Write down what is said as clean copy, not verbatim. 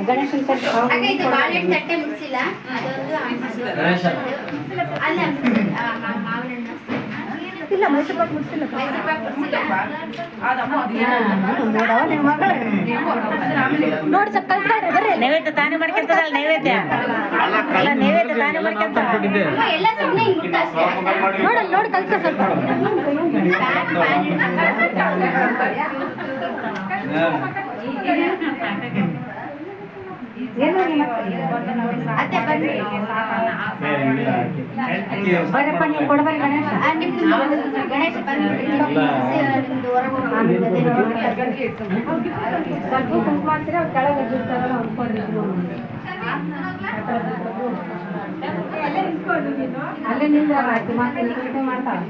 ಗಣೇಶನ್ ತಟ್ಟೆ ಮುಗಿಸಿಲ್ಲ ಇಲ್ಲ ಮೈಸೂರು ಪಾಕ್ ಮುಗಿಸಿಲ್ಲ ನೋಡವ ನಿಮ್ಮ ಮಗಳು ನೋಡಿ ಸ್ವಲ್ಪ ಕಲ್ತ್ಕೊಂಡ್ರೆ ಬರ್ರಿ ನೈವೇದ್ಯ ತಾನೇ ಮಾಡ್ಕೊಂತದಲ್ಲ ನೈವೇದ್ಯ ಅಲ್ಲ ನೈವೇದ್ಯ ತಾನೇ ಮಾಡ್ಕೊಂತ ನೋಡಲ್ಲ ನೋಡಿ ಕಲ್ತ್ಕೊ ಸ್ವಲ್ಪ ಬರಪ್ಪ ನೀವು ಕೊಡಬಾರಿ ಗಣೇಶ ಸ್ವಲ್ಪ ಕುಂಕುಮ ಹಾಕ್ತೀರಾ ಅವ್ರು ಕೆಳಗೆ ಎದ್ದಿರ್ತಾರಲ್ಲ ಅಂದ್ಕೊಂಡಿದ್ರು ಅಲ್ಲೇ ನಿಂದ ಮಾಡ್ತಾಳೆ